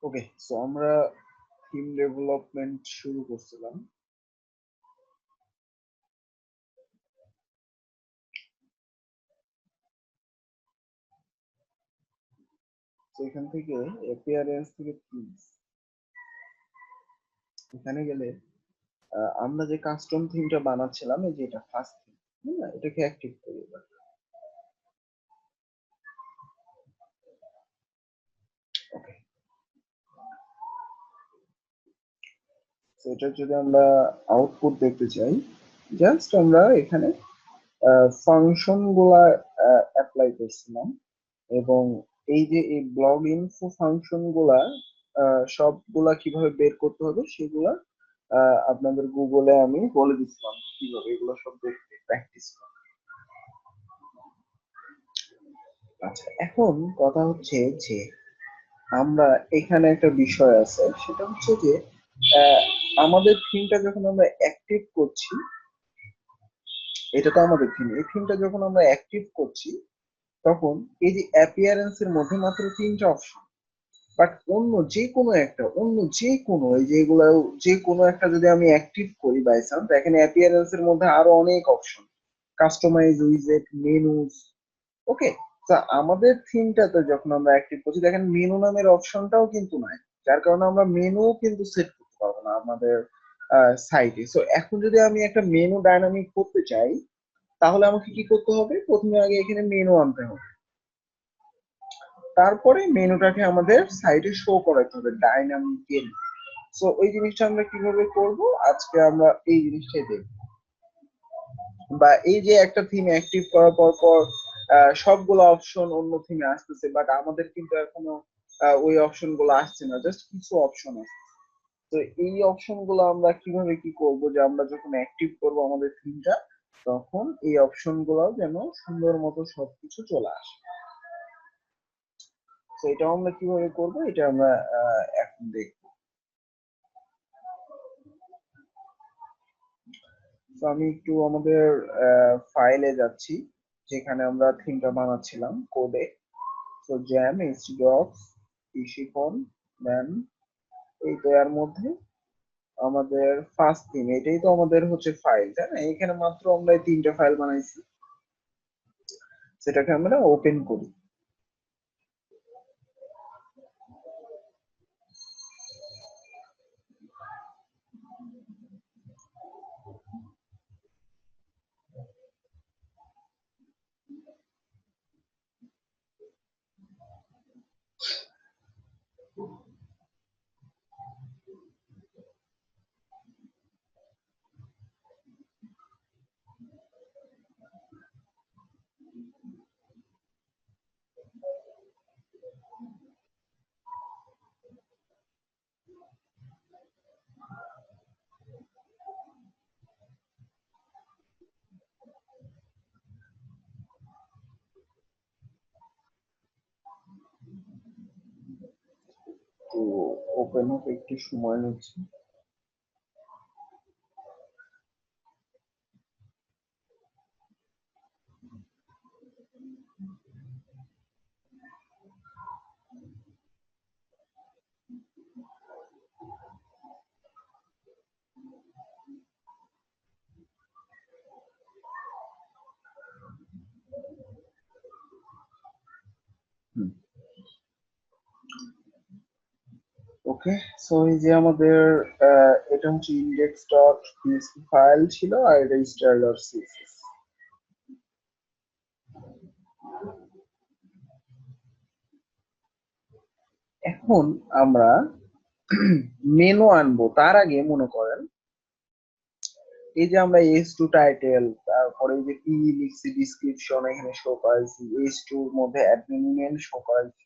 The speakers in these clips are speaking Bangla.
ওকে, সো আমরা থিম ডেভেলপমেন্ট শুরু করছিলাম। তো এখান থেকে অ্যাপিয়ারেন্স থেকে থিমস এখানে গেলে আমরা যে কাস্টম থিমটা বানাচ্ছিলাম, এই যে এটা ফার্স্ট থিম, এটাকে অ্যাক্টিভ করি এবার। ওকে, তো এটা যদি আমরা আউটপুট দেখতে চাই, জাস্ট আমরা এখানে ফাংশন গুলা অ্যাপ্লাই করছিলাম, এবং এই যে এই ব্লগ ইনফো ফাংশন গুলা সবগুলা কিভাবে বের করতে হবে সেগুলা আপনাদের গুগলে আমি বলে দিচ্ছিলাম কিভাবে এগুলো সব দেখতে প্র্যাকটিস করতে। আচ্ছা, এখন কথা হচ্ছে যে আমরা এখানে একটা বিষয় আছে, সেটা হচ্ছে যে আহ, আমাদের থিমটা যখন আমরা অ্যাক্টিভ করছি, এটা তো আমাদের থিম, এই থিমটা যখন আমরা অ্যাক্টিভ করছি তখন এই যে অ্যাপিয়ারেন্স এর মধ্যে মাত্র 3টা অপশন, বাট অন্য যে কোনো এই যে এগুলো যে কোনো একটা যদি আমি অ্যাক্টিভ করি বাই চান্স, এখানে অ্যাপিয়ারেন্স এর মধ্যে আরো অনেক অপশন, কাস্টমাইজ উইজেট, মেনুস। ওকে, তো আমাদের থিমটাতে যখন আমরা অ্যাক্টিভ করছি, দেখেন মেনু নামের অপশনটাও কিন্তু নাই, যার কারণে আমরা মেনু কিন্তু সেট করতে পারবো না আমাদের সাইটে। সো এখন যদি আমি একটা মেনু ডাইনামিক করতে চাই, তাহলে আমাকে কি করতে হবে? প্রথমে আগে এখানে মেনু আনতে হবে, তারপরে মেনুটাকে আমাদের সাইটে শো করাতে হবে ডাইনামিক্যালি। সো ওই জিনিসটা আমরা কিভাবে করব, আজকে আমরা এই জিনিসটাই দেখব। বা এই যে একটা থিম অ্যাক্টিভ করার পর পর সবগুলো অপশন অন্য থিমে আসতেছে, বাট আমাদের কিন্তু এখনো ওই অপশন গুলো আসছে না, জাস্ট কিছু অপশন আসছে। তো এই অপশন গুলো আমরা কিভাবে কি করব, যে আমরা যখন অ্যাক্টিভ করব আমাদের থিমটা, তখন এই অপশন গুলো যেন সুন্দর মতো সবকিছু চলে আসে। তো এটাও আমরা কিভাবে করব, এটা আমরা এখন দেখব। তো আমি একটু আমাদের ফাইলে যাচ্ছি, যেখানে আমরা থিমটা বানাচ্ছিলাম কোডে। তো জ্যাম এইচডক্স ইশিফন, দেন এই তো এর মধ্যে আমাদের ফার্স্ট থিম, এটাই তো আমাদের হচ্ছে ফাইল, তাই না? এখানে মাত্র আমরা এই 3টা ফাইল বানাইছি, সেটাকে আমরা ওপেন করি। তো ওপেন হতে একটু সময় নিচ্ছে। ওকে, সো এই যে আমাদের এটা হচ্ছে ইন্ডেক্স ডট পিএসপি ফাইল ছিল, আর এটা স্টাইল ডট সিএসএস। এখন আমরা মেনু আনবো, তার আগে মনে করেন এই যে আমরা এস টু টাইটেল, তারপরে এই যে পি লিখছি, ডিসক্রিপশন এখানে শো করাইছি, এস টুর মধ্যে অ্যাডমিন মেল শো করাইছি।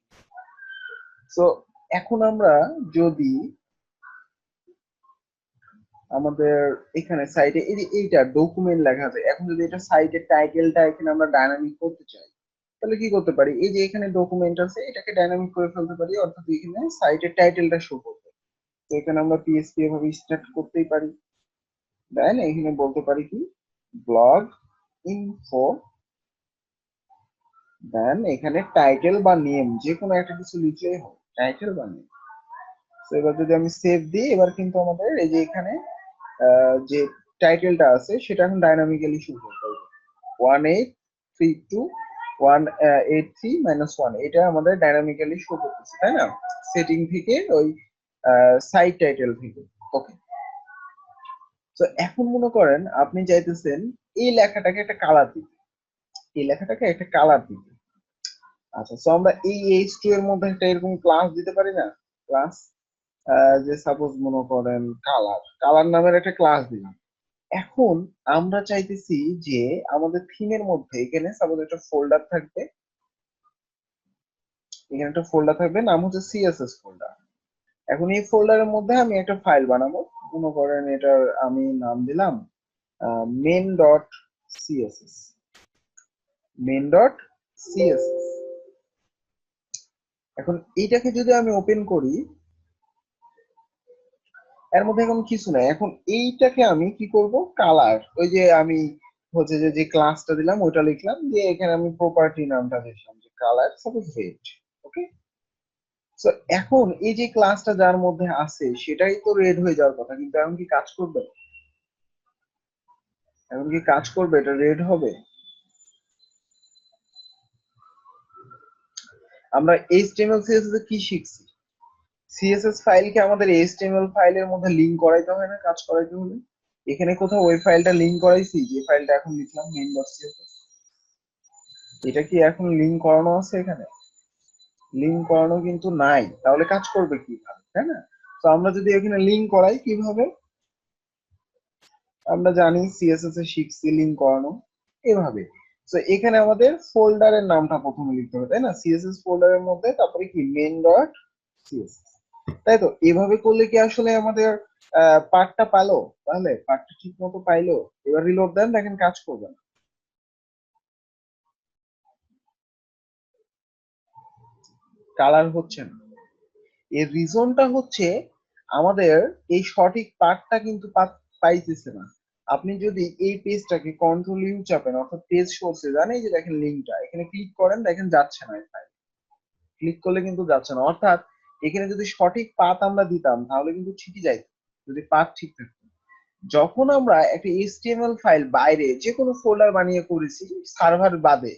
সো এখন আমরা যদি আমাদের এখানে সাইটে এই যে এইটা ডকুমেন্ট লেখা আছে, এখন যদি এটা সাইটের টাইটেলটা এখানে আমরা ডাইনামিক করতে চাই, তাহলে কি করতে পারি? এই যে এখানে ডকুমেন্ট আছে, এটাকে ডাইনামিক করে ফেলতে পারি, অর্থাৎ এখানে সাইটের টাইটেলটা শো করবে। তো এখানে আমরা পিএসপি এভাবে স্টার্ট করতেই পারি, দেন এখানে বলতে পারি কি ব্লগ ইনফো, দেন এখানে টাইটেল বা নেম যে কোনো একটা কিছু লিখলেই হবে, টাইটেল বা নেম। এবার যদি আমি সেভ দিই, এবার কিন্তু আমাদের এই যে এখানে যে টাইটেলটা আছে সেটা এখন ডাইনামিক্যালি শো করতে হবে। 1832 183 - 1 এটা আমাদের ডাইনামিক্যালি শো করতেছে, তাই না? সেটিং থেকে ওই সাইট টাইটেল থেকে। ওকে, তো এখন মনে করেন আপনি চাইতেছেন এই লেখাটাকে একটা কালার দিতে, এই লেখাটাকে একটা কালার দিতে। আচ্ছা, তো আমরা এই H2 এর মধ্যে একটা এরকম ক্লাস দিতে পারি না? ক্লাস, যে সাপোজ মনে করেন কালার, কালার নামের একটা ক্লাস দিলাম। এখন আমরা চাইতেছি যে আমাদের থিমের মধ্যে এখানে সাপোজ একটা ফোল্ডার থাকবে, এখানে একটা ফোল্ডার থাকবে, নাম হচ্ছে সিএসএস ফোল্ডার। এখন এই ফোল্ডারের মধ্যে আমি একটা ফাইল বানাবো, মনে করেন এটার আমি নাম দিলাম main dot CSS, main dot CSS. এখন এইটাকে যদি আমি ওপেন করি, এর মধ্যে এখন কিছু নাই। এখন এইটাকে আমি কি করব, কালার, ওই যে আমি হচ্ছে যে যে ক্লাসটা দিলাম ওইটা লিখলাম, দিয়ে এখানে আমি প্রপার্টি নামটা দিলাম যে কালার সাপোজ রেড। ওকে, তো এখন এই যে ক্লাসটা যার মধ্যে আছে সেটাই তো রেড হয়ে যাওয়ার কথা, কিন্তু এখন কি কাজ করবে? এখন কি কাজ করবে? এটা রেড হবে? আমরা এইচটিএমএল সিএসএস এ কি শিখছি? সিএসএস ফাইলকে আমাদের এইচটিএমএল ফাইলের মধ্যে লিংক করাইতে হয় না কাজ করাইতে হলে? এখানে কোথাও ওই ফাইলটা লিংক করাইছি, যে ফাইলটা এখন লিখলাম main.css, এটা কি এখন লিংক করানো আছে? এখানে লিংক করানো কিন্তু নাই, তাহলে কাজ করবে কিভাবে, তাই না? তো আমরা যদি এখানে লিংক করাই কিভাবে, আমরা জানি সিএসএস এ শিখছি লিংক করানো এভাবে। তো এখানে আমাদের ফোল্ডারের নামটা প্রথমে লিখতে হবে, তাই না? সিএসএস ফোল্ডারের মধ্যে তারপরে কি main.css, তাই তো? এভাবে করলে কি আসলে আমাদের পার্টটা পালো? তাহলে পার্টটা ঠিক মতো পাইলো? এবার রিলোড দেন, দেখেন কাজ করবে না, কালার হচ্ছে না। এর রিজনটা হচ্ছে আমাদের এই সঠিক পার্টটা কিন্তু পাইতেছে না। আপনি যদি এই পেজটাকে কন্ট্রোল ইউ চাপেন, অর্থাৎ পেজ সোর্সে যান, এই যে দেখেন লিঙ্কটা, এখানে ক্লিক করেন, দেখেন যাচ্ছে না, এই ফাইল ক্লিক করলে কিন্তু যাচ্ছে না। অর্থাৎ এখানে যদি সঠিক পাথ আমরা দিতাম তাহলে কিন্তু ঠিকই যাইত, যদি পাথ ঠিক থাকতো। যখন আমরা একটা এইচটিএমএল ফাইল বাইরে যে কোনো ফোল্ডার বানিয়ে করেছি, সার্ভার বাদে,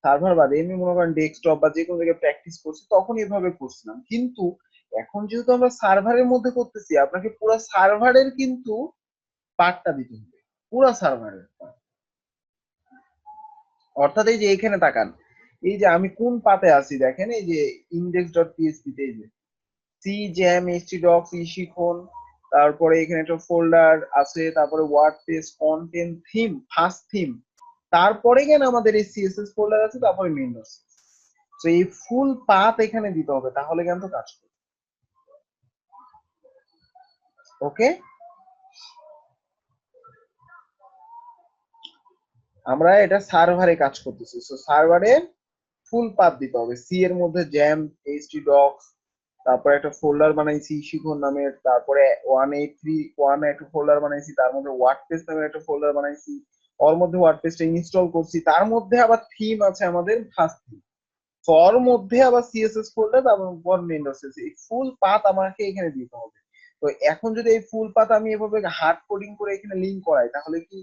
সার্ভার বাদে এমনি মনে করেন ডেস্কটপ বা যে কোনো জায়গায় প্র্যাকটিস করছি, তখন এভাবে করছিলাম। কিন্তু এখন যেহেতু আমরা সার্ভারের মধ্যে করতেছি, আপনাকে পুরো সার্ভারের কিন্তু পার্টটা দিতে হবে, পুরো সার্ভারের। অর্থাৎ এই যে এখানে তাকান, এই যে আমি কোন পাতে আছি দেখেন, এই যে index.php তে, এই যে সি জ্যাম htdocs শিখন, তারপরে এখানে একটা ফোল্ডার আছে, তারপরে WordPress content theme, first theme, তারপরে কেন আমাদের এই সিএসএস ফোল্ডার আছে, তারপরে মেইন। তো এই ফুল পাথ এখানে দিতে হবে, তাহলে কিন্তু কাজ করবে। ওকে, আমরা এটা সার্ভারে কাজ করতেছি, সো সার্ভারে ফুল পাথ দিতে হবে। সি এর মধ্যে জ্যাম htdocs, তারপরে একটা ফোল্ডার বানাইছি শিখন নামের, তারপরে 183 একটা ফোল্ডার বানাইছি, তার মধ্যে ওয়ার্ডপ্রেস নামের একটা ফোল্ডার বানাইছি, ওর মধ্যে ওয়ার্ডপ্রেসটা ইনস্টল করছি, তার মধ্যে আবার থিম আছে আমাদের ফার্স্ট থিম, ফর মধ্যে আবার সিএসএস ফোল্ডার, তারপর মেইন ডট এই ফুল পাথ আমাকে এখানে দিতে হবে। তো এখন যদি এই ফুল পাথ আমি এভাবে হার্ড কোডিং করে এখানে লিংক করাই, তাহলে কি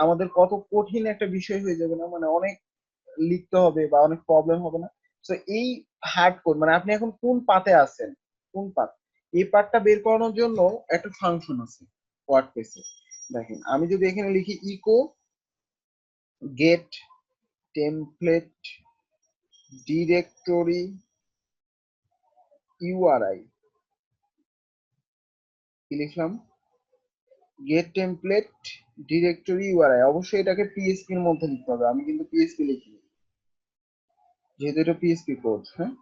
আমাদের কত কঠিন একটা বিষয় হয়ে যাবে না? মানে অনেক লিখতে হবে বা অনেক প্রবলেম হবে না? তো এই হার্ড কোড, মানে আপনি এখন কোন পাতে আছেন, কোন পাত, এই পার্টটা বের করানোর জন্য একটা ফাংশন আছে ওয়ার্ডপ্রেসে। দেখেন আমি যদি এখানে লিখি eco get template directory URI, কি লিখলাম? Gate template directory URI. অবশ্যই এটাকে পিএইচপি এর মধ্যে লিখতে হবে, আমি কিন্তু পিএইচপি লিখিনি যেহেতু এটা পিএইচপি কোড। হ্যাঁ,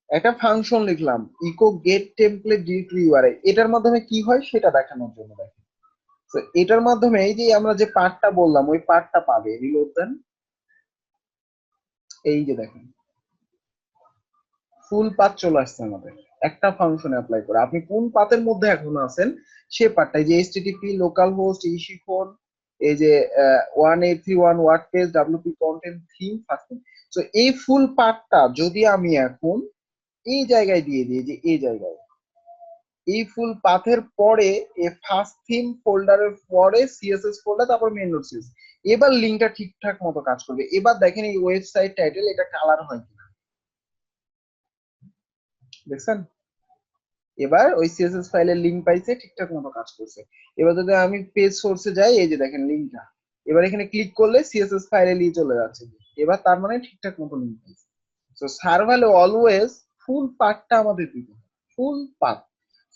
একটা ফাংশন লিখলাম eco get template directory URI, এটার মাধ্যমে কি হয় সেটা দেখানোর জন্য। দেখেন, তো এটার মাধ্যমে এই যে আমরা যে পার্টটা বললাম ওই পার্টটা পাবে। রিলোড দেন, এই যে দেখেন ফুল পাথ চলে আসছে আমাদের একটা ফাংশনে অ্যাপ্লাই করে। আপনি কোন পাথের মধ্যে এখন আছেন সে পার্টটা, এই যে এইচটিটিপি লোকাল হোস্ট ইশিফোন, এই যে 1831 WordPress WP content theme first. তো এই ফুল পার্টটা যদি আমি এখন এই জায়গায় দিয়ে দিই, যে এই জায়গায় এই ফুল পাথের পরে এই ফার্স্ট থিম ফোল্ডারের পরে সিএসএস ফোল্ডার, তারপর মেন নোট সিএস। এবার লিঙ্কটা ঠিকঠাক মতো কাজ করবে। এবার দেখেন এই ওয়েবসাইট টাইটেল এটা কালার হয় কিনা, দেখছেন? এবার ওই সিএসএস ফাইলের লিঙ্ক পাইছে, ঠিকঠাক মতো কাজ করছে। এবার যদি আমি পেজ সোর্সে যাই, এই যে দেখেন লিঙ্কটা, এবার এখানে ক্লিক করলে সিএসএস ফাইলে নিয়ে চলে যাচ্ছে। এবার তার মানে ঠিকঠাক মতো লিঙ্ক পাইছে। সো সার্ভারে অলওয়েজ ফুল পাথটা আমাদের দিতে হবে, ফুল পাথ।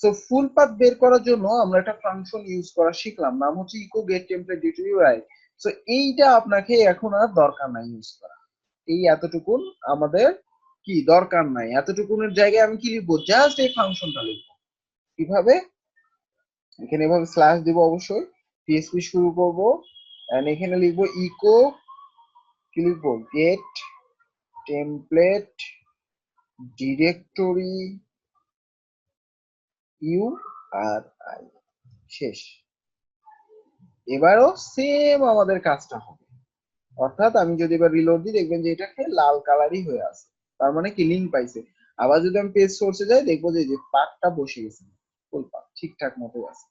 সো ফুল পাথ বের করার জন্য আমরা একটা ফাংশন ইউজ করা শিখলাম, নাম হচ্ছে echo get template due to UI. So এইটা আপনাকে এখন আর দরকার নাই ইউজ করা, এই এতটুকুন আমাদের কি দরকার নাই। এতটুকুনের জায়গায় আমি কি লিখবো, জাস্ট এই ফাংশনটা লিখবো। কিভাবে? এখানে এভাবে স্ল্যাশ দিব অবশ্যই, পিএসপি শুরু করব, এন্ড এখানে লিখবো ইকো, কি লিখবো, get template directory U R I, শেষ। এবারও সেম আমাদের কাজটা হবে, অর্থাৎ আমি যদি এবার রিলোড দিই দেখবেন যে এটাকে লাল কালারই হয়ে আছে, তার মানে কি লিঙ্ক পাইছে। আবার যদি আমি পেজ সোর্সে যাই দেখবো যে পার্টটা বসে গেছে, ফুল পার্ট ঠিকঠাক মতো আছে।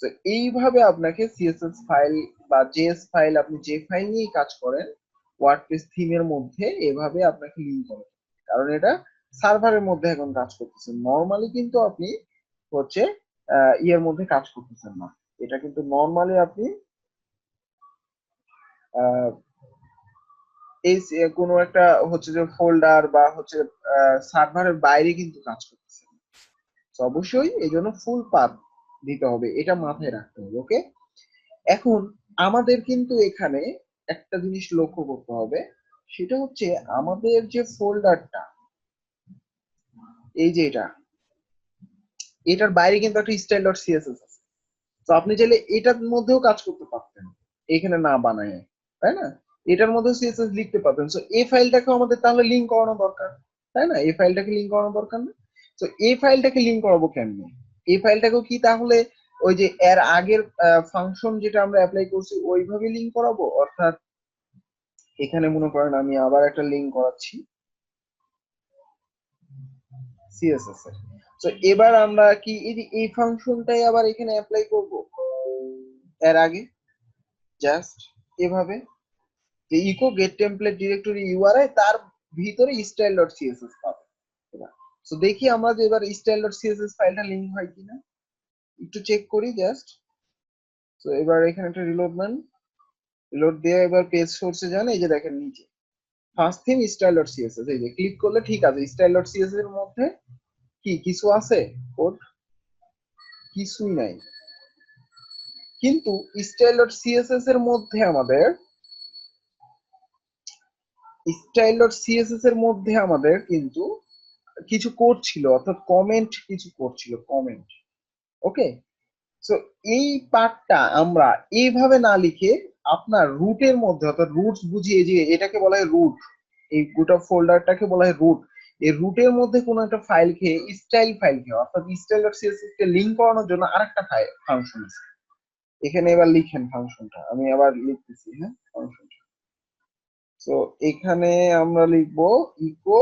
তো এইভাবে আপনাকে সিএসএস ফাইল বা জেএস ফাইল, আপনি যে ফাইল নিয়ে কাজ করেন ওয়ার্ডপ্রেস থিমের মধ্যে, এভাবে আপনাকে লিঙ্ক করতে, কারণ এটা সার্ভারের মধ্যে এখন কাজ করতেছেন। নর্মালি কিন্তু আপনি হচ্ছে ইয়ের মধ্যে কাজ করতেছেন না, এটা কিন্তু নর্মালি আপনি আহ, এই কোনো একটা হচ্ছে যে ফোল্ডার বা হচ্ছে সার্ভারের বাইরে কিন্তু কাজ করতেছেন। তো অবশ্যই এই জন্য ফুল পাথ দিতে হবে, এটা মাথায় রাখতে হবে। ওকে, এখন আমাদের কিন্তু এখানে একটা জিনিস লক্ষ্য করতে হবে, সেটা হচ্ছে আমাদের যে ফোল্ডারটা, এই যে এটার বাইরে কিন্তু একটা স্টাইল ডট সিএসএস আছে। তো আপনি চাইলে এটার মধ্যেও কাজ করতে পারতেন, এখানে না বানায়, তাই না? এটার মধ্যে সিএসএস লিখতে পারতেন। সো এই ফাইলটাকে আমাদের তাহলে লিঙ্ক করানো দরকার, তাই না? এই ফাইলটাকে লিঙ্ক করানো দরকার না? তো এই ফাইলটাকে লিঙ্ক করাবো কেমনে? এই ফাইলটাকেও কি তাহলে ওই যে এর আগের ফাংশন যেটা আমরা অ্যাপ্লাই করছি ওইভাবে লিঙ্ক করাবো? অর্থাৎ এখানে মনে করেন আমি আবার একটা লিঙ্ক করাচ্ছি সিএসএস এর। তো এবার আমরা কি এই ফাংশনটাই আবার এখানে অ্যাপ্লাই করব এর আগে, জাস্ট এভাবে যে eco get template directory URI, তার ভিতরে স্টাইল ডট সিএসএস পাবে। তো দেখি আমরা যে এবার স্টাইল ডট সিএসএস ফাইলটা লিংক হয় কিনা, একটু চেক করি জাস্ট। তো এবার এখানে একটা রিলোড দেন, রিলোড দিয়ে এবার পেজ সোর্সে যান, এই যে দেখেন নিচে first theme style dot CSS, এই যে ক্লিক করলে ঠিক আছে। স্টাইল ডট সিএসএস এর মধ্যে কি কিছু আছে? কোড কিছুই নাই, কিন্তু স্টাইল ডট সিএসএস এর মধ্যে আমাদের, স্টাইল ডট সিএসএস এর মধ্যে আমাদের কিন্তু কিছু কোড ছিল, অর্থাৎ কমেন্ট কিছু কোড ছিল, কমেন্ট। ওকে, সো এই পার্টটা আমরা এইভাবে না লিখে আপনার রুটের মধ্যে, অর্থাৎ রুটস বুঝিয়ে, যে এটাকে বলা হয় রুট, এই গোটা ফোল্ডারটাকে বলা হয় রুট, এই রুটের মধ্যে কোনো একটা ফাইল খেয়ে স্টাইল ফাইল খেয়ে, অর্থাৎ স্টাইল ডট সিএসএস কে লিংক করানোর জন্য আরেকটা ফাংশন আছে। এখানে এবার লিখেন ফাংশনটা, আমি আবার লিখতেছি, হ্যাঁ ফাংশনটা। তো এখানে আমরা লিখবো echo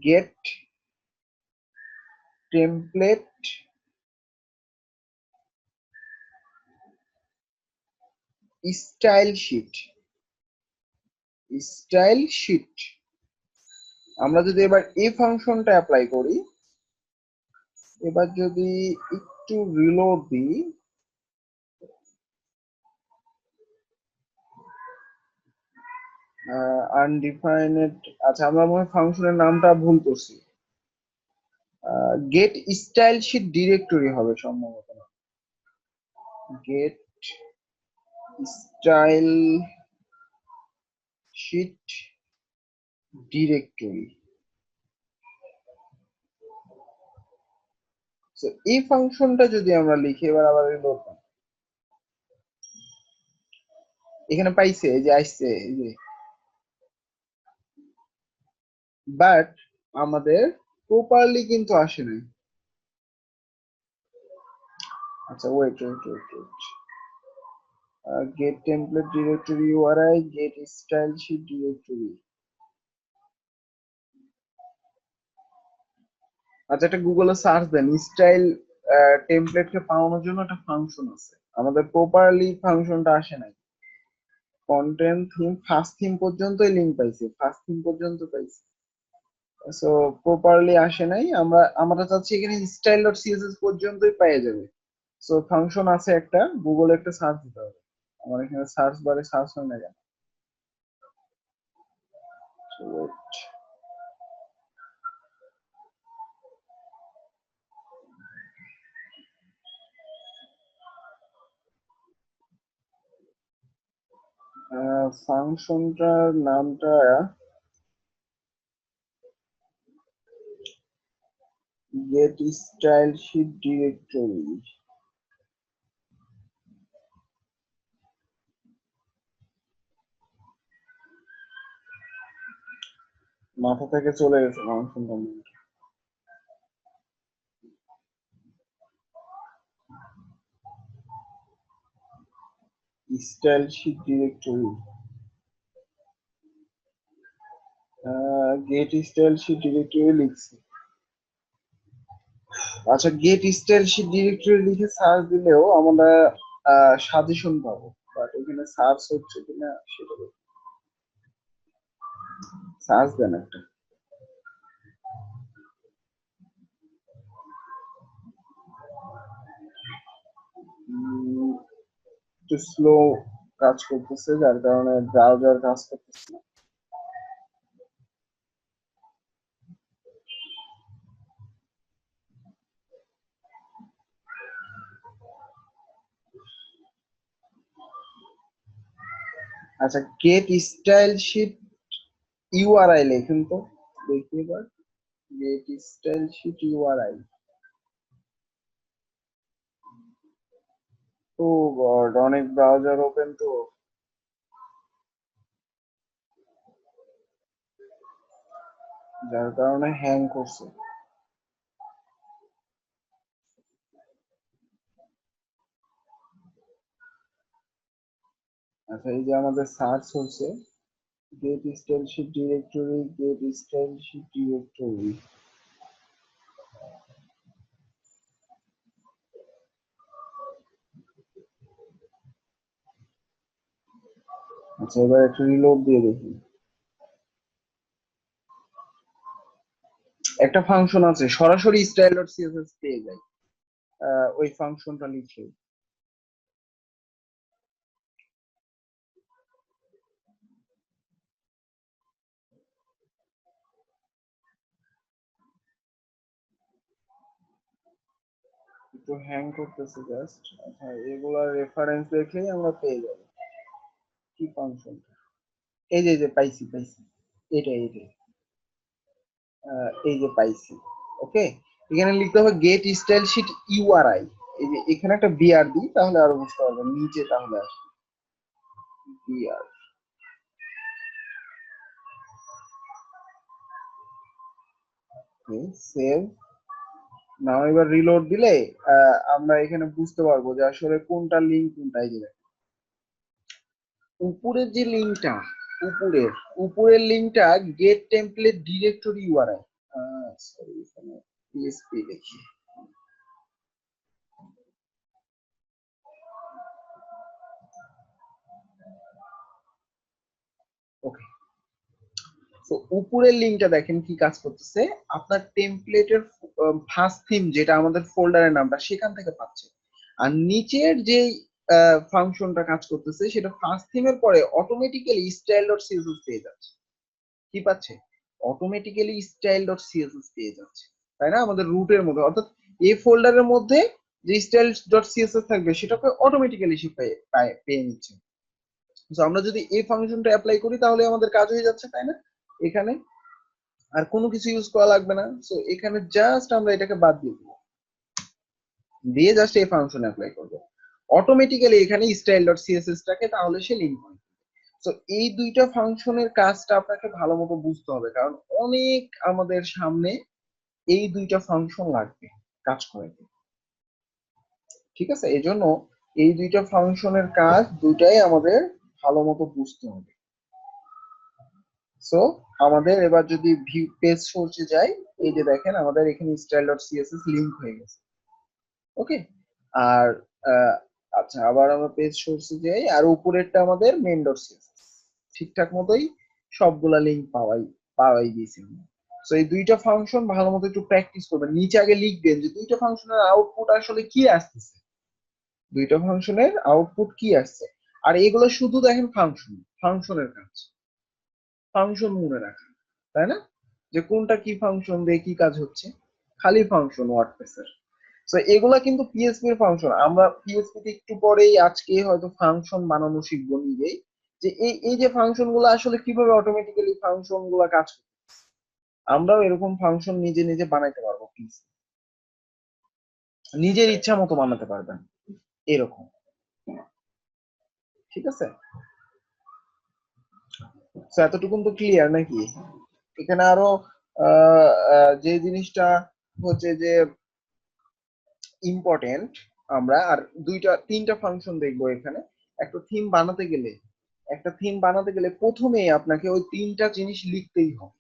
get template style sheet, style sheet. আমরা যদি এবার এই ফাংশনটা অ্যাপ্লাই করি, এবার যদি একটু রিলোড দিই, আনডিফাইন্ড, আচ্ছা আমরা মনে হয় ফাংশনের নামটা ভুল করছি, গেট স্টাইল শিট ডিরেক্টরি হবে সম্ভবত, গেট স্টাইল শিট ডিরেক্টরি। এই ফাংশনটা যদি আমরা লিখি, এবার আবার রিলোড, এখানে পাইছে, এই যে আসছে, এই যে, বাট আমাদের প্রপারলি কিন্তু আসে নাই। আচ্ছা wait wait wait wait, get template directory URI, get style sheet directory. আচ্ছা, একটা গুগলে সার্চ দেন স্টাইল টেমপ্লেট কে পাওয়ানোর জন্য একটা ফাংশন আছে, আমাদের প্রপারলি ফাংশনটা আসে নাই। কন্টেন্ট থিম ফার্স্ট থিম পর্যন্তই লিংক পাইছি, ফার্স্ট থিম পর্যন্ত পাইছি, সো প্রপারলি আসে নাই। আমরা চাচ্ছি এখানে স্টাইল ডট সিএসএস পর্যন্তই পেয়ে যাবে। সো ফাংশন আছে একটা, গুগলে একটা সার্চ দিতে হবে। আমার এখানে সার্চ বারে সার্চ হয় না কেন? ফাংশনটার নামটা গেট স্টাইল শিট ডিরেক্টরি। মাথা থেকে চলে গেছে ফাংশনটা। Style sheet directory, get style sheet directory লিখছি। আচ্ছা, গেট স্টাইল শিট ডিরেক্টরি লিখে সার্চ দিলেও আমরা সাজেশন পাবো, বাট এখানে সার্চ হচ্ছে কিনা সেটা সার্চ দেন একটা। একটু স্লো কাজ করতেছে, যার কারণে ব্রাউজার কাজ করতেছে না। আচ্ছা, গেট স্টাইল শিট ইউআরআই লেখেন তো, দেখি এবার। Get style sheet URI. Oh God, অনেক ব্রাউজার ওপেন তো, যার কারণে হ্যাং করছে। আচ্ছা, এই যে আমাদের সার্চ হচ্ছে get style sheet directory, get style sheet directory. আচ্ছা, এবার একটু রিলোড দিয়ে দেখি। একটা ফাংশন আছে সরাসরি স্টাইল ডট সিএসএস পেয়ে যায়, ওই ফাংশনটা লিখে। একটু হ্যাং করতেছে জাস্ট। আচ্ছা, এগুলার রেফারেন্স দেখলেই আমরা পেয়ে যাব কি ফাংশনটা। এই যে পাইছি পাইছি, এটাই এই যে পাইছি। ওকে, এখানে লিখতে হবে গেট স্টাইল শিট ইউআরআই। এই যে এখানে একটা বিআর দিই, তাহলে আরো বুঝতে পারবেন, নিচে তাহলে আসবে বিআর। সেভ। নাও এবার রিলোড দিলে আমরা এখানে বুঝতে পারবো যে আসলে কোনটা লিঙ্ক কোনটা। এই যে উপরের যে লিঙ্কটা, উপরের উপরের লিঙ্কটা gate template directory URI. Sorry, এখানে পিএসপি লিখি। ওকে, তো উপরের লিঙ্কটা দেখেন কি কাজ করতেছে, আপনার টেমপ্লেটের ফার্স্ট থিম যেটা আমাদের ফোল্ডারের নামটা সেখান থেকে পাচ্ছে। আর নিচের যে ফাংশনটা কাজ করতেছে সেটা ফার্স্ট থিমের পরে অটোমেটিক্যালি স্টাইল ডট সিএসএস পেয়ে যাচ্ছে। কি পাচ্ছে? অটোমেটিক্যালি স্টাইল ডট সিএসএস পেয়ে যাচ্ছে, তাই না? আমাদের রুটের মধ্যে, অর্থাৎ এই ফোল্ডারের মধ্যে যে স্টাইল ডট সিএসএস থাকবে সেটাকে অটোমেটিক্যালি সে পেয়ে নিচ্ছে। তো আমরা যদি এই ফাংশনটা অ্যাপ্লাই করি তাহলে আমাদের কাজ হয়ে যাচ্ছে, তাই না? এখানে আর কোনো কিছু ইউজ করা লাগবে না। সো এখানে জাস্ট আমরা এটাকে বাদ দিয়ে দিব, দিয়ে জাস্ট এই ফাংশন অ্যাপ্লাই করব, অটোমেটিক্যালি এখানে স্টাইল ডট সিএসএস টাকে তাহলে সে লিংক করে। তো এই দুইটা ফাংশনের কাজটা আপনাকে ভালো মতো বুঝতে হবে, কারণ অনেক আমাদের সামনে এই দুইটা ফাংশন লাগবে কাজ করে। ঠিক আছে, এই জন্য এই দুইটা ফাংশনের কাজ দুইটাই আমাদের ভালো মতো বুঝতে হবে। সো আমাদের এবার যদি পেজ সোর্সে যাই, এই যে দেখেন আমাদের এখানে style.css লিংক হয়ে গেছে। ওকে, আর আচ্ছা আবার আমরা পেজ সোর্সে যাই, আর উপরেরটা আমাদের main.css ঠিকঠাক মতোই সবগুলা লিংক পাওয়াই দিয়েছি আমরা। তো এই দুইটা ফাংশন ভালো মতো একটু প্র্যাকটিস করবেন, নিচে আগে লিখবেন যে দুইটা ফাংশনের আউটপুট আসলে কি আসতেছে, দুইটা ফাংশনের আউটপুট কি আসছে। আর এগুলো শুধু দেখেন ফাংশনের কাজ, ফাংশন মনে রাখা, তাই না, যে কোনটা কি ফাংশন দিয়ে কি কাজ হচ্ছে, খালি ফাংশন ওয়ার্ডপ্রেসের। তো এগুলা কিন্তু পিএসপি এর ফাংশন। আমরা পিএসপি তে একটু পরেই আজকে হয়তো ফাংশন বানানো শিখবো নিজেই, যে এই যে ফাংশন গুলো আসলে কিভাবে অটোমেটিক্যালি ফাংশন গুলা কাজ করে। আমরাও এরকম ফাংশন নিজে নিজে বানাইতে পারবো, প্লিজ নিজের ইচ্ছা মতো বানাতে পারবেন এরকম, ঠিক আছে। তো এতটুকুন তো ক্লিয়ার নাকি? এখানে আরো যে জিনিসটা হচ্ছে যে ইম্পর্টেন্ট, আমরা আর তিনটা ফাংশন দেখবো এখানে। একটা থিম বানাতে গেলে প্রথমেই আপনাকে ওই তিনটা জিনিস লিখতেই হবে,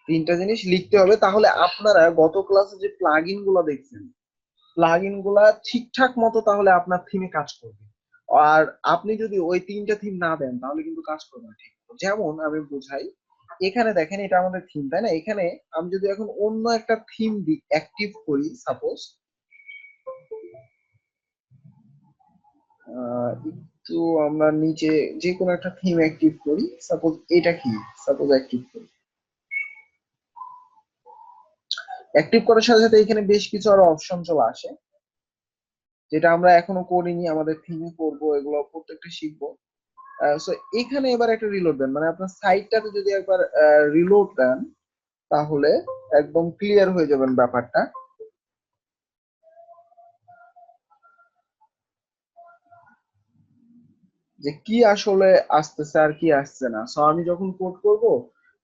তিনটা জিনিস লিখতে হবে। তাহলে আপনারা গত ক্লাসে যে প্লাগইন গুলো দেখছেন, প্লাগইন গুলা ঠিকঠাক মতো তাহলে আপনার থিমে কাজ করবে। আর আপনি যদি ওই তিনটা থিম না দেন তাহলে কিন্তু কাজ করবে না ঠিক মতো। যেমন আমি বুঝাই, এখানে দেখেন এটা আমাদের থিম, তাই না? এখানে আমি যদি এখন অন্য একটা থিম অ্যাক্টিভ করি, সাপোজ একটু আমরা নিচে যে কোনো একটা থিম অ্যাক্টিভ করি, সাপোজ এটা কি, সাপোজ অ্যাক্টিভ করি। অ্যাক্টিভ করার সাথে সাথে এখানে বেশ কিছু আরো অপশন চলে আসে, যেটা আমরা এখনো করিনি, আমাদের থিমে করব, এগুলো প্রত্যেকটা শিখবো। সো এখানে এবার একটা রিলোড দেন, মানে আপনার সাইটটাতে যদি একবার রিলোড দেন তাহলে একদম ক্লিয়ার হয়ে যাবেন ব্যাপারটা, যে কি আসলে আসতেছে আর কি আসছে না। সো আমি যখন কোড করব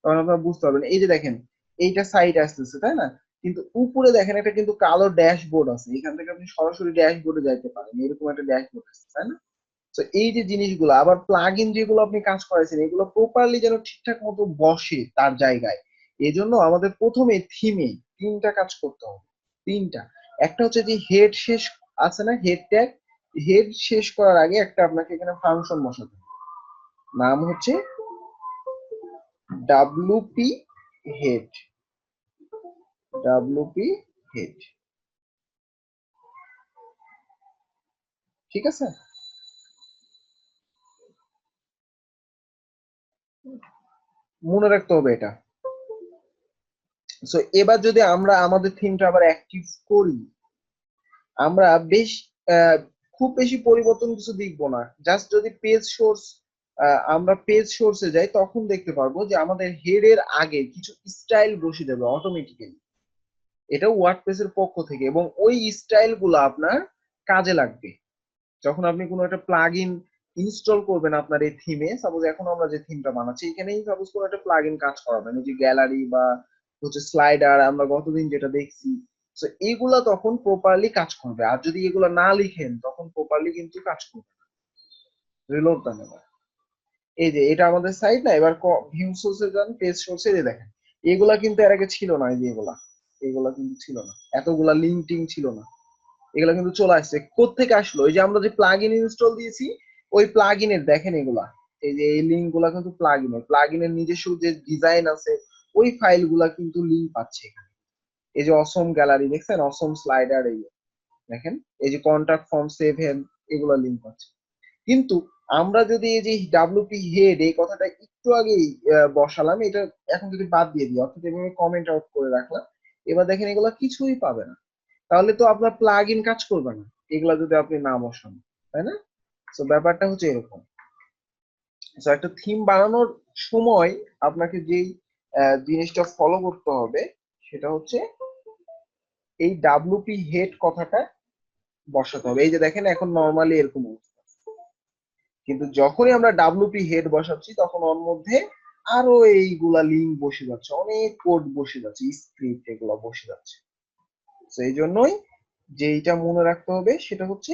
তখন আপনারা বুঝতে পারবেন। এই যে দেখেন এইটা সাইট আসতেছে, তাই না? কিন্তু উপরে দেখেন এটা কিন্তু কালো ড্যাশবোর্ড আছে, এখান থেকে আপনি সরাসরি ড্যাশবোর্ডে যাইতে পারেন, এরকম একটা ড্যাশবোর্ড আছে, তাই না? তো এই যে জিনিসগুলো, আবার প্লাগ ইন যেগুলো আপনি কাজ করেছেন এগুলো প্রপারলি যেন ঠিকঠাক মতো বসে তার জায়গায়, এজন্য আমাদের প্রথমে থিমে তিনটা কাজ করতে হবে। তিনটা, একটা হচ্ছে যে হেড শেষ আছে না, হেড ট্যাগ, হেড শেষ করার আগে একটা আপনাকে এখানে ফাংশন বসাতে হবে, নাম হচ্ছে ডাব্লুপি হেড, ডাব্লুপি হেড, ঠিক আছে। মনে রাখতে হবে এটা। সো এবার যদি আমরা আমাদের থিমটা আবার অ্যাক্টিভ করি, আমরা বেশ আহ, খুব বেশি পরিবর্তন কিছু দেখবো না, জাস্ট যদি পেজ সোর্স, আমরা পেজ সোর্সে যাই তখন দেখতে পারবো যে আমাদের হেডের আগে কিছু স্টাইল বসে যাবে অটোমেটিক্যালি, এটা ওয়ার্ডপ্রেসের পক্ষ থেকে, এবং ওই স্টাইল গুলো আপনার কাজে লাগবে যখন আপনি কোনো একটা প্লাগ ইন ইনস্টল করবেন আপনার এই থিমে। সাপোজ এখন আমরা যে থিমটা বানাচ্ছি এখানেই সাপোজ কোনো একটা প্লাগ ইন কাজ করাবেন, এই যে গ্যালারি বা হচ্ছে স্লাইডার আমরা গতদিন যেটা দেখছি, তো এইগুলা তখন প্রপারলি কাজ করবে। আর যদি এগুলা না লিখেন তখন প্রপারলি কিন্তু কাজ করবে না। রিলোড দেন এবার। এই যে এটা আমাদের সাইট না, এবার ভিউ সোর্সে যান, পেজ সোর্সে দেখেন এগুলা কিন্তু এর আগে ছিল না, এই যে এগুলা, এগুলা কিন্তু ছিল না, এতগুলা লিঙ্ক টিং ছিল না, এগুলা কিন্তু চলে আসছে। কোত্থেকে আসলো? এই যে আমরা যে প্লাগ ইন ইনস্টল দিয়েছি ওই প্লাগ ইনের দেখেন এগুলা, এই যে এই লিঙ্ক গুলা কিন্তু প্লাগ ইনের নিজস্ব যে ডিজাইন আছে ওই ফাইল গুলা কিন্তু লিঙ্ক পাচ্ছে এখানে। এই যে অসম গ্যালারি দেখছেন, অসম স্লাইডার, এই দেখেন এই যে কন্টাক্ট ফর্ম সেভেন, এগুলা লিঙ্ক পাচ্ছে। কিন্তু আমরা যদি এই যে ডাব্লিউপি হেড এই কথাটা একটু আগেই বসালাম, এটা এখন যদি বাদ দিয়ে দিই, অর্থাৎ এভাবে কমেন্ট আউট করে রাখলাম, এবার দেখেন এগুলা কিছুই পাবে না, তাহলে তো আপনার প্লাগ ইন কাজ করবে না এগুলা যদি আপনি না বসান, তাই না? তো ব্যাপারটা হচ্ছে এরকম। তো একটা থিম বানানোর সময় আপনাকে যেই জিনিসটা ফলো করতে হবে সেটা হচ্ছে এই ডাব্লিউপি হেড কথাটা বসাতে হবে। এই যে দেখেন এখন নর্মালি এরকম অবস্থা, কিন্তু যখনই আমরা ডাব্লিউপি হেড বসাচ্ছি তখন ওর মধ্যে আরো এইগুলা লিঙ্ক বসে যাচ্ছে, অনেক কোড বসে যাচ্ছে, স্ক্রিপ্ট এগুলো বসে যাচ্ছে। তো এই জন্যই যেইটা মনে রাখতে হবে সেটা হচ্ছে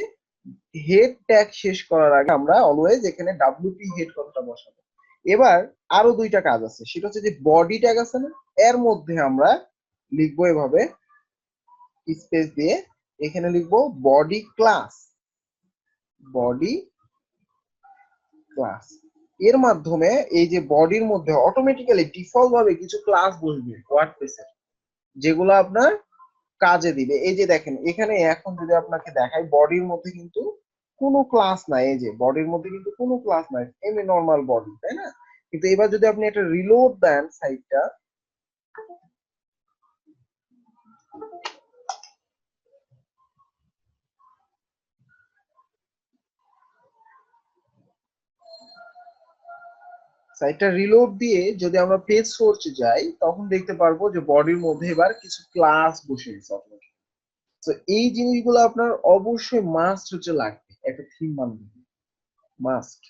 হেড ট্যাগ শেষ করার আগে আমরা অলওয়েজ এখানে ডাব্লিউপি হেড কথাটা বসাবো। এবার আরো দুইটা কাজ আছে, সেটা হচ্ছে যে বডি ট্যাগ আছে না, এর মধ্যে আমরা লিখবো এভাবে স্পেস দিয়ে, এখানে লিখবো বডি ক্লাস, বডি ক্লাস। এর মাধ্যমে এই যে বডির মধ্যে অটোমেটিক্যালি ডিফল্ট ভাবে কিছু ক্লাস বসবে ওয়ার্ডপ্রেসের, যেগুলো আপনার কাজে দিবে। এই যে দেখেন এখানে এখন যদি আপনাকে দেখাই, বডির মধ্যে কিন্তু কোনো ক্লাস নাই, এই যে বডির মধ্যে কিন্তু কোনো ক্লাস নাই, এমনি নর্মাল বডি, তাই না? কিন্তু এবার যদি আপনি একটা রিলোড দেন সাইটটা, সাইটটা রিলোড দিয়ে যদি আমরা পেজ সোর্সে যাই, তখন দেখতে পারবো যে বডির মধ্যে এবার কিছু ক্লাস বসে গেছে আপনার। তো এই জিনিসগুলো আপনার অবশ্যই মাস্ট হচ্ছে লাগবে একটা থিম বানাতে, মাস্ট।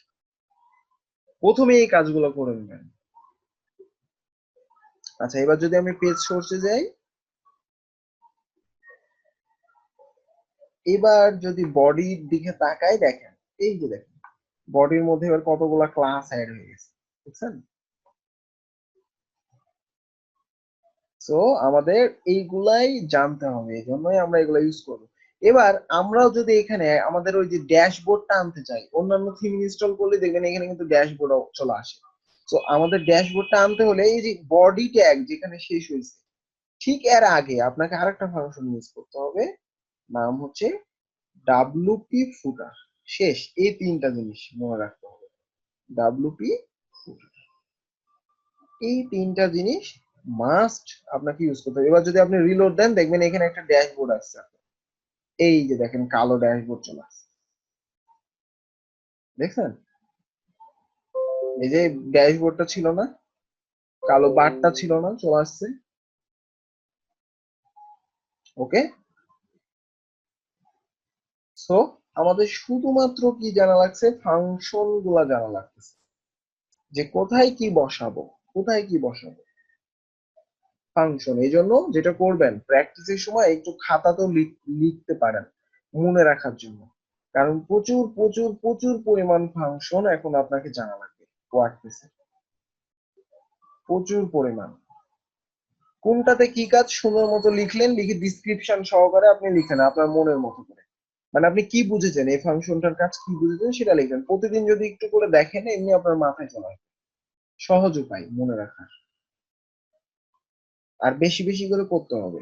প্রথমে এই কাজগুলো করে নেবেন। আচ্ছা, এবার যদি আমি পেজ সোর্সে যাই, এবার যদি বডির দিকে তাকাই, দেখেন এই যে দেখেন বডির মধ্যে এবার কতগুলা ক্লাস অ্যাড হয়ে গেছে, বুঝছেন? সো আমাদের এইগুলাই জানতে হবে, এই জন্যই আমরা এগুলো ইউজ করবো। এবার আমরাও যদি এখানে আমাদের ওই যে ড্যাশবোর্ডটা আনতে চাই, অন্যান্য থিম ইনস্টল করলে দেখবেন এখানে কিন্তু ড্যাশবোর্ড চলে আসে। তো আমাদের ড্যাশবোর্ডটা আনতে হলে এই যে বডি ট্যাগ যেখানে শেষ হয়েছে, ঠিক এর আগে আপনাকে আরেকটা ফাংশন ইউজ করতে হবে, নাম হচ্ছে ডাব্লুপি ফুটার। শেষ, এই তিনটা জিনিস মনে রাখতে হবে, ডাব্লুপি ফুটার, এই তিনটা জিনিস মাস্ট আপনাকে ইউজ করতে হবে। এবার যদি আপনি রিলোড দেন, দেখবেন এখানে একটা ড্যাশবোর্ড আসছে, এই যে দেখেন কালো ড্যাশবোর্ড চলে আসছে, দেখছেন? এই যে ড্যাশবোর্ডটা ছিল না, কালো বারটা ছিল না, চলে আসছে। ওকে, সো আমাদের শুধুমাত্র কি জানা লাগছে, ফাংশন গুলা জানা লাগতেছে, যে কোথায় কি বসাবো, কোথায় কি বসাবো ফাংশন। এই জন্য যেটা করবেন, প্র্যাকটিসের সময় একটু খাতাতেও লিখতে পারেন মনে রাখার জন্য, কারণ প্রচুর প্রচুর প্রচুর পরিমাণ ফাংশন এখন আপনাকে জানা লাগবে ওয়ার্ডপ্রেসে, প্রচুর পরিমাণ। কোনটাতে কি কাজ সুন্দর মতো লিখলেন, লিখে ডিসক্রিপশন সহকারে আপনি লিখেন আপনার মনের মতো করে, মানে আপনি কি বুঝেছেন এই ফাংশনটার কাজ, কি বুঝেছেন সেটা লিখবেন। প্রতিদিন যদি একটু করে দেখেন, এমনি আপনার মাথায় চলে আসবে, সহজ উপায় মনে রাখার। আর বেশি বেশি করে করতে হবে,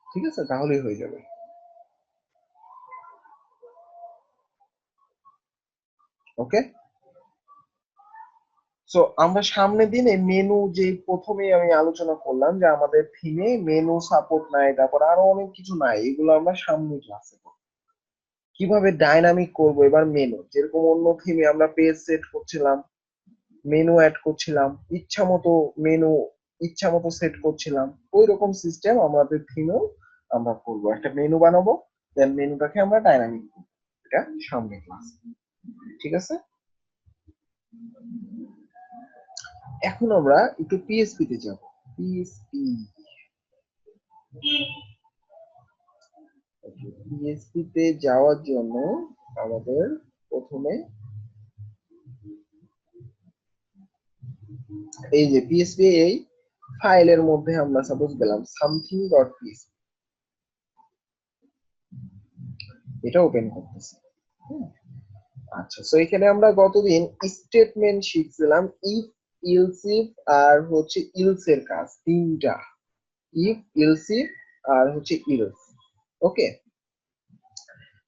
ঠিক আছে? তাহলেই হয়ে যাবে। ওকে, সো আমরা সামনের দিনে মেনু, যে প্রথমেই আমি আলোচনা করলাম যে আমাদের থিমে মেনু সাপোর্ট নাই, তারপর আরো অনেক কিছু নাই, এগুলো আমরা সামনের ক্লাসে কিভাবে ডাইনামিক করব। এবার মেনু, যেরকম অন্য থিমে আমরা পেজ সেট করছিলাম, মেনু অ্যাড করছিলাম, ইচ্ছা মতো মেনু ইচ্ছা মতো সেট করছিলাম, ওই রকম সিস্টেম আমাদের থিমেও আমরা করব, একটা মেনু বানাবো, দেন মেনুটাকে আমরা ডাইনামিক করবো, এটা সামনে ক্লাস, ঠিক আছে? এখন আমরা একটু পিএসপি তে যাব। পিএসপি, পিএসপি তে যাওয়ার জন্য আমাদের প্রথমে এই যে পিএসপি, এই ফাইলের মধ্যে আমরা সাপোজ গেলাম সামথিং ডট পিএসপি, এটা ওপেন করতেছি। আচ্ছা, সো এখানে আমরা গতদিন স্টেটমেন্ট শিখছিলাম, ইফ, ইলস ইফ আর হচ্ছে ইলস এর কাজ তিনটা, ইফ, ইলস ইফ আর হচ্ছে ইলস। ওকে,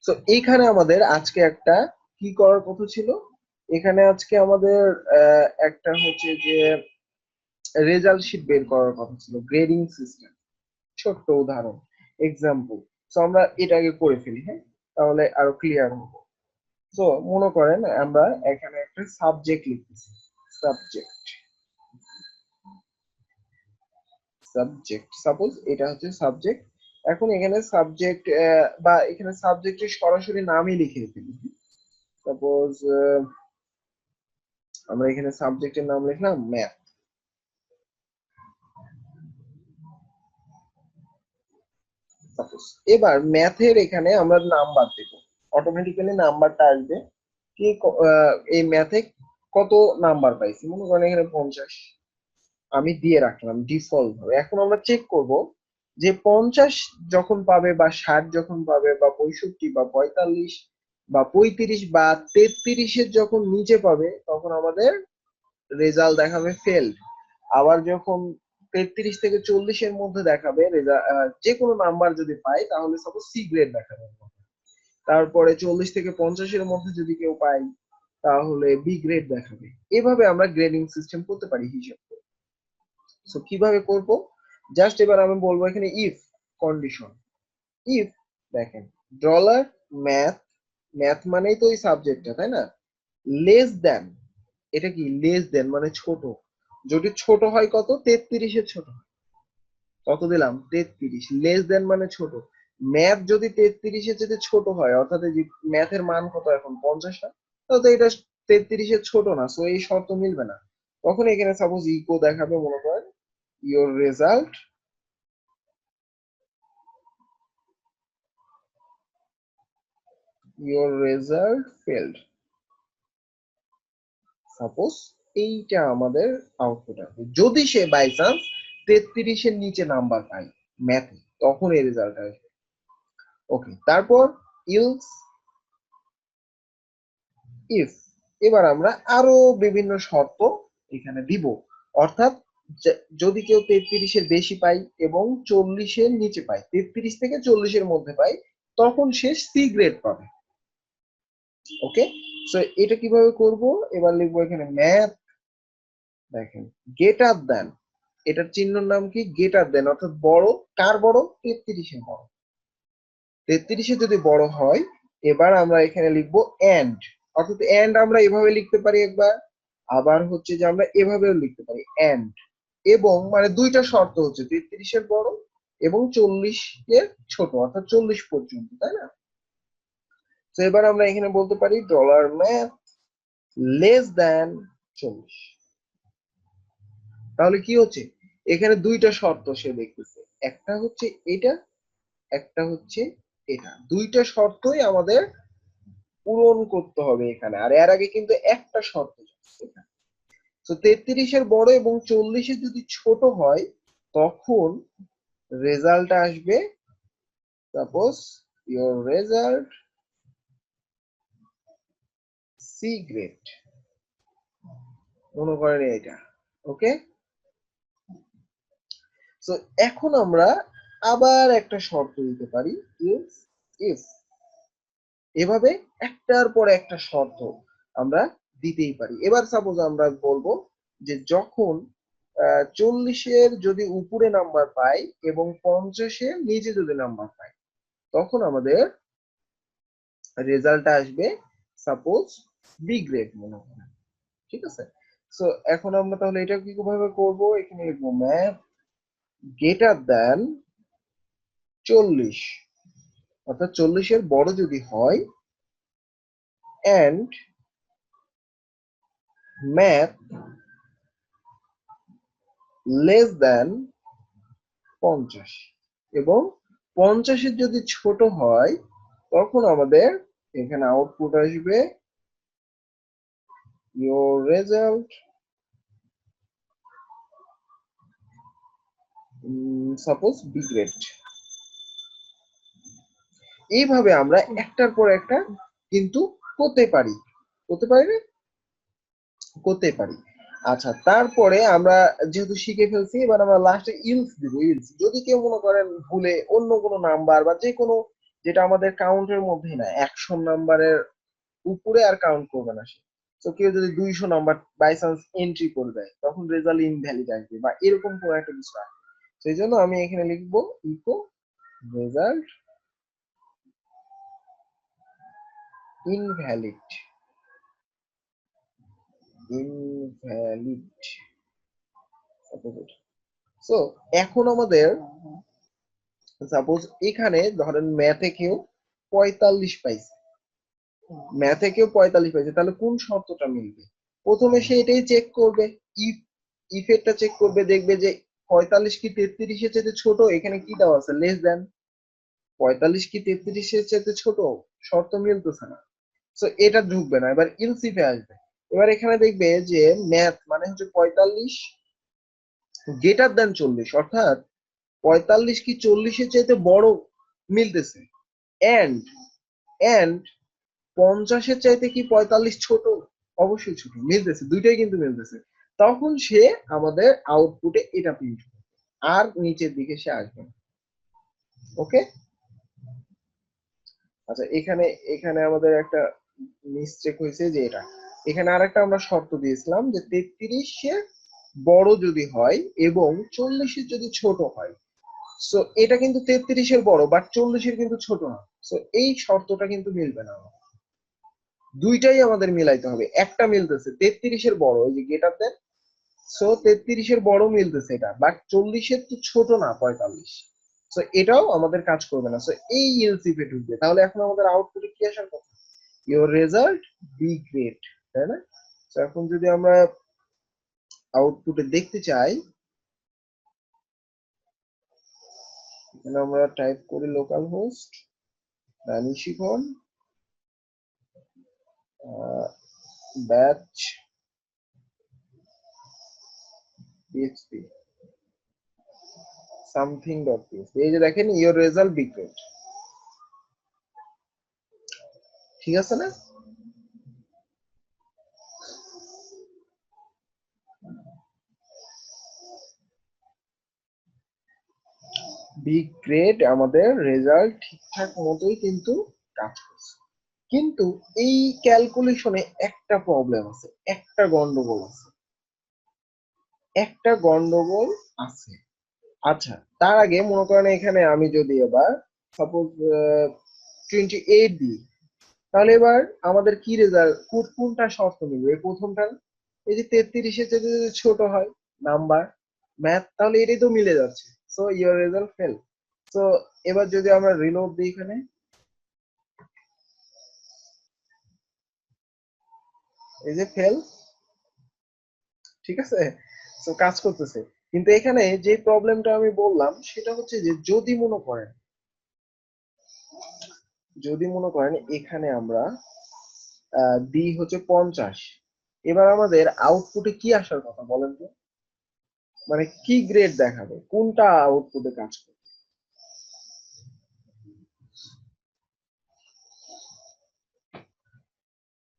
সো এইখানে আমাদের আজকে একটা কি করার কথা ছিল, এখানে আজকে আমাদের একটা হচ্ছে যে রেজাল্ট শিট বের করার কথা ছিল, গ্রেডিং সিস্টেম, ছোট্ট উদাহরণ, এক্সাম্পল। সো আমরা এটাকে করে ফেলি, হ্যাঁ, তাহলে আরো ক্লিয়ার হবে। তো মনে করেন আমরা এখানে একটা সাবজেক্ট লিখতেছি, সাবজেক্ট, সাবজেক্ট সাপোজ এটা হচ্ছে সাবজেক্ট। এখন এখানে সাবজেক্ট বা এখানে সাবজেক্টের সরাসরি নামই লিখে ফেলি। সাপোজ আমরা এখানে সাবজেক্টের নাম লিখলাম ম্যাথ। সাপোজ এবার ম্যাথের এখানে আমরা নাম্বার দেব, অটোমেটিক্যালি নাম্বারটা আসবে কি, এই ম্যাথে কত নাম্বার পাইছি, মনে করেন এখানে 50 আমি দিয়ে রাখলাম ডিফল্ট ভাবে। এখন আমরা চেক করব যে 50 যখন পাবে বা 60 যখন পাবে বা 65 বা 45 বা 35 বা 33 এর যখন নিচে পাবে তখন আমাদের রেজাল্ট দেখাবে ফেলড। আবার যখন 33 থেকে 40 এর মধ্যে দেখাবে যে কোনো নাম্বার যদি পাই তাহলে সাপোজ সি গ্রেড দেখাবে। তারপরে 40 থেকে 50 এর মধ্যে যদি কেউ পাই তাহলে বি গ্রেড দেখাবে। এভাবে আমরা গ্রেডিং সিস্টেম করতে পারি হিসাব করে। সো কিভাবে করব, জাস্ট এবার আমি বলবো এখানে ইফ কন্ডিশন। ইফ দেখেন ডলার ম্যাথ, ম্যাথ মানেই তো ওই সাবজেক্টটা তাই না, লেস দেন, এটা কি লেস দেন মানে ছোট, যদি ছোট হয় কত 33 এর ছোট হয় কত দিলাম 33, লেস দেন মানে ছোট, ম্যাথ যদি 33 এর চেয়ে ছোট হয় অর্থাৎ এই যে ম্যাথের মান কত এখন 50 না, তাহলে তো এটা 33 এর ছোট না, সো এই শর্ত মিলবে না। তখন এখানে সাপোজ ইকো দেখাবে মনে করেন ইওর রেজাল্ট ফেলড, সাপোজ এইটা আমাদের আউটপুট আসবে যদি সে বাই চান্স 33 এর নিচে নাম্বার পায় ম্যাথে, তখন এই রেজাল্ট আসবে। ওকে, তারপর ইলস ইফ, এবার আমরা আরো বিভিন্ন শর্ত এখানে দিব, অর্থাৎ যদি কেউ 33 এর বেশি পাই এবং 40 এর নিচে পাই, 33 থেকে 40 এর মধ্যে পাই, তখন সে সি গ্রেড পাবে। ওকে, সো এটা কিভাবে করব, এবার লিখবো এখানে ম্যাথ, দেখেন গেটার দেন, এটার চিহ্নর নাম কি গেটার দেন, অর্থাৎ বড়, কার বড় 33 এর বড়, 33 এ যদি বড় হয় এবার আমরা এখানে লিখবো এন্ড, অর্থাৎ এন্ড আমরা এভাবে লিখতে পারি একবার, আবার হচ্ছে যে আমরা এভাবেও লিখতে পারি এন্ড, এবং মানে দুইটা শর্ত হচ্ছে 33 এর বড় এবং 40 এর ছোট, অর্থাৎ 40 পর্যন্ত, তাই না। তো এবার আমরা এখানে বলতে পারি ডলার ম্যাথ লেস দ্যান 40, তাহলে কি হচ্ছে এখানে দুইটা শর্ত সে দেখতেছে, একটা হচ্ছে এটা, একটা হচ্ছে এটা, দুইটা শর্তই আমাদের পূরণ করতে হবে এখানে, আর এর আগে কিন্তু একটা শর্ত ছিল। তো 33 এর বড় এবং 40 এর যদি ছোট হয় তখন রেজাল্ট আসবে suppose your result C grade, মনে করেন এটা। ওকে, তো এখন আমরা আবার একটা শর্ত দিতে পারি ইফ ইফ, এভাবে একটার পর একটা শর্ত আমরা দিতেই পারি। এবার সাপোজ আমরা বলবো যে যখন 40 এর যদি উপরে নাম্বার পাই এবং 50 এর নিচে যদি নাম্বার পাই তখন আমাদের রেজাল্ট আসবে সাপোজ বি গ্রেড মনে হয়, ঠিক আছে। সো এখন আমরা তাহলে এটা কিভাবে করব, এখানে লিখবো ম্যাথ গ্রেটার দ্যান 40, অর্থাৎ 40 এর বড় যদি হয়, এন্ড ম্যাথ লেস দ্যান 50, এবং 50 এর যদি ছোট হয় তখন আমাদের এখানে আউটপুট আসবে your result suppose B grade. এইভাবে আমরা একটার পর একটা কিন্তু করতে পারি, করতে পারি না, করতে পারি। আচ্ছা, তারপরে আমরা যেহেতু শিখে ফেলছি এবার আমরা লাস্টে ইলস দিব। ইলস যদি কেউ মনে করেন ভুলে অন্য কোনো নাম্বার বা যে কোনো, যেটা আমাদের কাউন্টের মধ্যেই না, 100 নাম্বারের উপরে আর কাউন্ট করবে না সে, তো কেউ যদি 200 নাম্বার বাই চান্স এন্ট্রি করে দেয় তখন রেজাল্ট ইনভ্যালিড আসবে বা এরকম কোনো একটা কিছু আসবে। সেই জন্য আমি এখানে লিখবো echo result invalid, invalid so এখন আমাদের সাপোজ এখানে ধরেন ম্যাথে কেউ 45 পাইছে, ম্যাথে কেউ 45 পাইছে, তাহলে কোন শর্তটা মিলবে, প্রথমে সে এটাই চেক করবে, ইফ ইফেক্টটা চেক করবে, দেখবে যে 45 কি 33 এর চেয়ে ছোট, এখানে কি দেওয়া আছে লেস দেন, 45 কি 33 এর চেয়ে ছোট, শর্ত মিলতেছে না, সো এটা ঢুকবে না, এবার ইলস ইফে আসবে, এবার এখানে দেখবে যে ম্যাথ মানে হচ্ছে 45 গ্রেটার দেন 40, অর্থাৎ 45 কি 40-এর চাইতে বড় মিলতেছে, এন্ড এন্ড 50-এর চাইতে কি 45 ছোট, অবশ্যই ছোট, মিলতেছে, দুইটাই কিন্তু মিলতেছে, তখন সে আমাদের আউটপুটে এটা প্রিন্ট করবে, আর নিচের দিকে সে আসবে। ওকে, আচ্ছা এখানে এখানে আমাদের একটা মিস্টেক হয়েছে যে এটা, এখানে আরেকটা আমরা শর্ত দিয়েছিলাম যে 33-এর বড় যদি হয় এবং 40-এর যদি ছোট হয়, সো এটা কিন্তু 33-এর বড় বাট 40-এর কিন্তু ছোট না, সো এই শর্তটা কিন্তু মিলবে না, দুইটাই আমাদের মিলাইতে হবে, একটা মিলতেছে 33-এর বড়, ওই যে গ্রেটার দেন, সো 33-এর বড় মিলতেছে এটা, বাট 40-এর তো ছোট না 45, সো এটাও আমাদের কাজ করবে না, সো এই ইলস ইফে ঢুকবে, তাহলে এখন আমাদের আউটপুটে কি আসার কথা, ইওর রেজাল্ট বি গ্রেট, তাই না? তো এখন যদি আমরা আউটপুটে দেখতে চাই, এখানে আমরা টাইপ করি লোকাল হোস্ট রানী শিখন batch PHP something dot PHP, এই যে দেখেন ইওর রেজাল্ট বি গ্রেট, ঠিক আছে না? বি গ্রেড আমাদের রেজাল্ট ঠিকঠাক মতোই কিন্তু কাজ করছে, কিন্তু এই ক্যালকুলেশনে একটা প্রবলেম আছে, একটা গন্ডগোল আছে, একটা গন্ডগোল আছে। আচ্ছা, তার আগে মনে করেন এখানে আমি যদি এবার সাপোজ 28 দিই, তাহলে এবার আমাদের কি রেজাল্ট, কোনটা শর্ত মিলবে, এই প্রথমটা, এই যে 33-এর চেয়ে যদি ছোট হয় নাম্বার ম্যাথ, তাহলে এটাই তো মিলে যাচ্ছে, সো ইওর রেজাল্ট ফেল। তো এবার যদি আমরা রিলোড দিই, এখানে এই যে ফেল, ঠিক আছে, তো কাজ করতেছে, কিন্তু এখানে যে প্রবলেমটা আমি বললাম সেটা হচ্ছে যে যদি মনে করেন এখানে আমরা দিই হচ্ছে 50, এবার আমাদের আউটপুটে কি আসার কথা বলেন তো, মানে কি গ্রেড দেখাবে, কোনটা আউটপুটে কাজ করবে,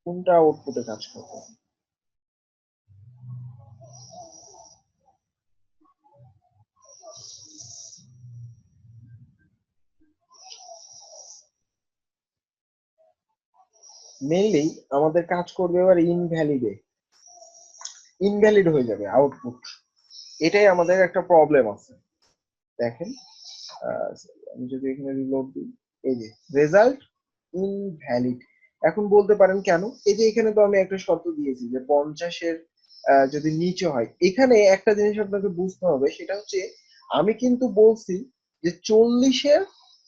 কোনটা আউটপুটে কাজ করবে? মেইনলি আমাদের কাজ করবে এবার ইনভ্যালিডে, ইনভ্যালিড হয়ে যাবে আউটপুট, এটাই আমাদের একটা প্রবলেম আছে। দেখেন আহ, আমি যদি এখানে রিলোড দিই, এই যে রেজাল্ট ইনভ্যালিড, এখন বলতে পারেন কেন, এই যে এখানে তো আমি একটা শর্ত দিয়েছি যে 50-এর যদি নিচে হয়, এখানে একটা জিনিস আপনাকে বুঝতে হবে, সেটা হচ্ছে আমি কিন্তু বলছি যে 40-এর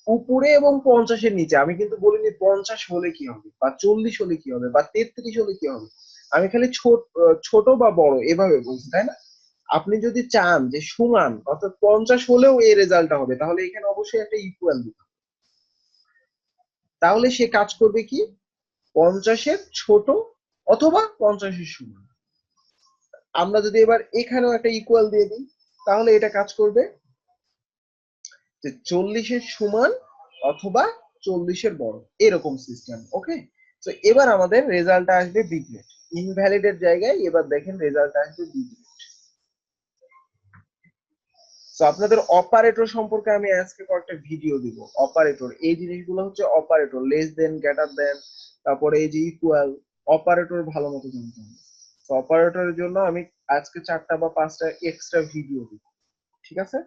উপরে এবং 50-এর নিচে, আমি কিন্তু বলিনি 50 হলে কি হবে বা 40 হলে কি হবে বা 33 হলে কি হবে, আমি খালি ছোট বা বড় এভাবে বলছি, তাই না? আপনি যদি চান যে সমান অর্থাৎ 50 হলেও এই রেজাল্টটা হবে, তাহলে এখানে অবশ্যই একটা ইকুয়াল দিতে হবে। তাহলে সে কাজ করবে কি, 50-এর ছোট অথবা 50-এর সমান। আমরা যদি এবার এখানেও একটা ইকুয়াল দিয়ে দিই, তাহলে এটা কাজ করবে যে 40-এর সমান অথবা 40-এর বড়, এরকম সিস্টেম। ওকে, তো এবার আমাদের রেজাল্টটা আসবে বি গ্রেড, ইনভ্যালিডের জায়গায় এবার দেখেন রেজাল্ট আসবে বি গ্রেড। তো আপনাদের অপারেটর সম্পর্কে আমি আজকে কয়েকটা ভিডিও দিব, অপারেটর এই জিনিসগুলো হচ্ছে operator, less than, greater than, তারপরে এই যে ইকুয়াল, অপারেটর ভালো মতো জানতে হবে। তো অপারেটরের জন্য আমি আজকে 4টা বা 5টা এক্সট্রা ভিডিও দিব, ঠিক আছে?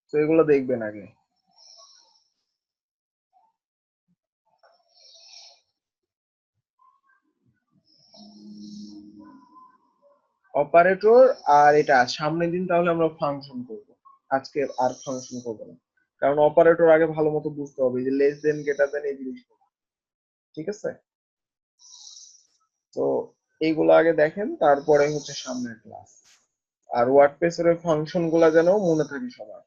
তো এগুলো দেখবেন আগে। অপারেটর আর এটা সামনের দিন তাহলে আমরা ফাংশন করব, আজকে আর ফাংশন করব না, কারণ অপারেটর আগে ভালো মতো বুঝতে হবে, যে লেস দেন, গ্রেটার দেন, এই জিনিসগুলো, ঠিক আছে? তো এইগুলো আগে দেখেন, তারপরে হচ্ছে সামনের ক্লাস। আর ওয়ার্ডপ্রেসের ফাংশন গুলা যেন মনে থাকে সবার।